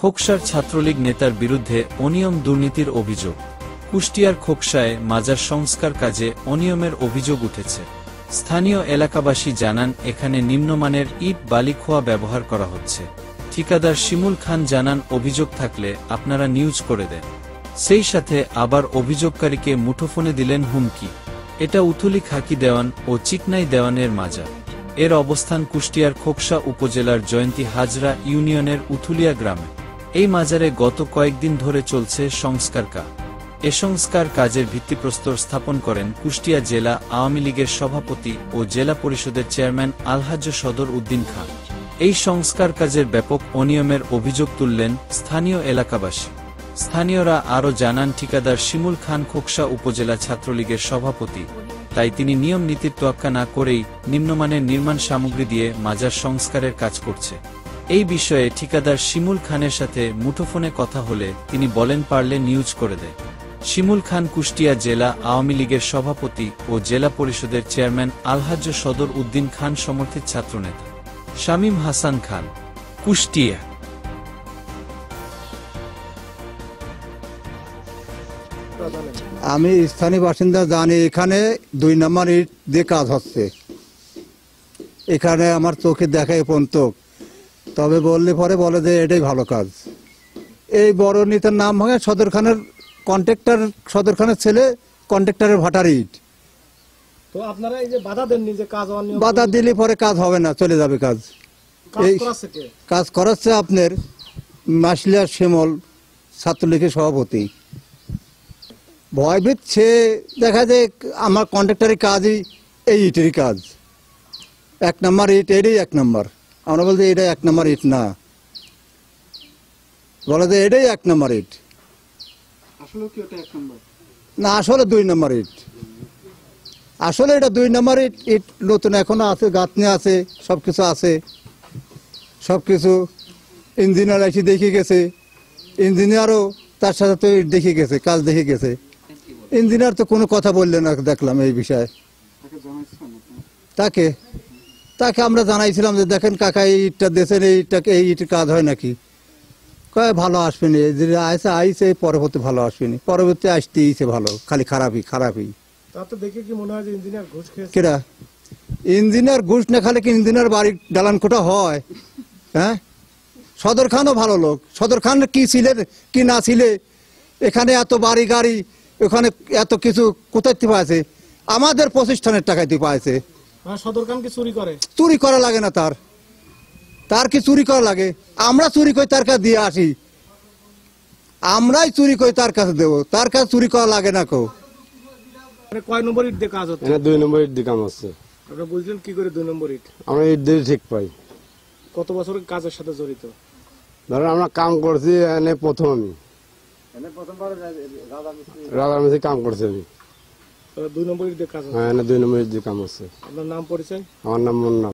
খোকসার ছাত্রলীগ নেতার বিরুদ্ধে অনিয়ম দুর্নীতির অভিযোগ। কুষ্টিয়ার খোকসায় মাজার সংস্কার কাজে অনিয়মের অভিযোগ উঠেছে। স্থানীয় এলাকাবাসী জানান, এখানে নিম্নমানের ইট বালি খোয়া ব্যবহার করা হচ্ছে। ঠিকাদার শিমুল খান জানান, অভিযোগ থাকলে আপনারা নিউজ করে দেন। সেই সাথে আবার অভিযোগকারীকে মুঠোফোনে দিলেন হুমকি। এটা উথুলি খাকি দেওয়ান ও চিকনাই দেওয়ানের মাজার। এর অবস্থান কুষ্টিয়ার খোকসা উপজেলার জয়ন্তী হাজরা ইউনিয়নের উথুলিয়া গ্রামে। এই মাজারে গত কয়েকদিন ধরে চলছে সংস্কার কাজ। এ সংস্কার কাজের ভিত্তিপ্রস্তর স্থাপন করেন কুষ্টিয়া জেলা আওয়ামী লীগের সভাপতি ও জেলা পরিষদের চেয়ারম্যান আলহাজ্জ সদর উদ্দিন খান। এই সংস্কার কাজের ব্যাপক অনিয়মের অভিযোগ তুললেন স্থানীয় এলাকাবাসী। স্থানীয়রা আরও জানান, ঠিকাদার শিমুল খান খোকসা উপজেলা ছাত্রলীগের সভাপতি, তাই তিনি নিয়ম নীতির তোয়াক্কা না করেই নিম্নমানের নির্মাণ সামগ্রী দিয়ে মাজার সংস্কারের কাজ করছে। এই বিষয়ে ঠিকাদার শিমুল খানের সাথে মুঠোফোনে কথা হলে তিনি বলেন, পারলে নিউজ করে দেয়। শিমুল খান কুষ্টিয়া জেলা আওয়ামী লীগের সভাপতি ও জেলা পরিষদের চেয়ারম্যান আলহাজ্জ সদর উদ্দিন খান সমর্থিত ছাত্রনেতা শামীম হাসান খান, কুষ্টিয়া। আমি স্থানীয় বাসিন্দা, জানি এখানে 2 নম্বর ইট দিয়ে কাজ হচ্ছে। এখানে আমার চোখে দেখা পর্যন্ত, তবে বললে পরে বলে যে এটাই ভালো কাজ। এই বড় নেতার নাম হয় সদর খানের কন্ট্রাক্টর, সদর খানের ছেলে কন্ট্রাক্টরের ভাটার ইট। তো আপনারা এই যে বাধা দেননি যে কাজ অনিয়ম, বাধা দিলে পরে কাজ হবে না, চলে যাবে কাজ। এই কাজ করাচ্ছে আপনার মাসলিয়া শিমল, ছাত্রলীগের সভাপতি। ভয়ভীত সে দেখা যায় আমার কন্ট্রাক্টরের কাজই এই ইটেরই কাজ। 1 নম্বর ইট, এটাই 1 নম্বর। আমরা বলছি এটা 1 নম্বর ইট না, বলে যে এটাই 1 নম্বর ইট। না, আসলে 2 নম্বর ইট। আসলে এটা 2 নম্বর ইট। ইট নতুন এখনো আছে, গাঁথনি আছে, সবকিছু আছে, সবকিছু। ইঞ্জিনিয়ার এসে দেখে গেছে, ইঞ্জিনিয়ারও তার সাথে তো ইট দেখে গেছে, কাজ দেখে গেছে। ইঞ্জিনিয়ার তো কোনো কথা বললেন না, দেখলাম এই বিষয়ে। তাকে আমরা জানাইছিলাম যে দেখেন কাকা, এই ইটটা দেশের এই ইটটাকে, এই ইটের কাজ হয় নাকি? কয় ভালো আসবেনি, আইসে পরবর্তী ভালো আসবেনি, পরবর্তী আসতেইছে ভালো, খালি খারাপই। কেডা ইঞ্জিনিয়ার ঘুষ না খালে কি ইঞ্জিনিয়ার বাড়ি দালান কোটা হয়? হ্যাঁ, সদর খানও ভালো লোক। সদর খান কি ছিলে কি না ছিলে, এখানে এত বাড়ি গাড়ি, ওখানে এত কিছু কোথায় পাইছে? আমাদের প্রতিষ্ঠানের টাকায় পাইছে। সদর খান কি চুরি করে? চুরি করা লাগে না, তার কি চুরি করা লাগে? আমরা চুরি করে তার কাছে দিয়ে আসি, আমরাই চুরি করে তার কাছে দেবো, তার কাছে চুরি করা লাগে না। কয় নম্বর ইট দিয়ে কাজ হচ্ছে? 2 নম্বর ইট দিয়ে কাজ হচ্ছে। আপনারা বুঝলেন কি করে 2 নম্বর ইট? আমরা ইট দিয়ে ঠিক পাই। কত বছরের কাজের সাথে জড়িত? ধরেন আমরা কাম করছি এনে প্রথম, আমি রাজার মিস্ত্রি কাম করছি আমি। 2 নম্বর ইট দিয়ে কাজ হচ্ছে? হ্যাঁ, 2 নম্বর ইট দিয়ে কাম হচ্ছে। আপনার নাম পরিচয়? আমার নাম মুন্না।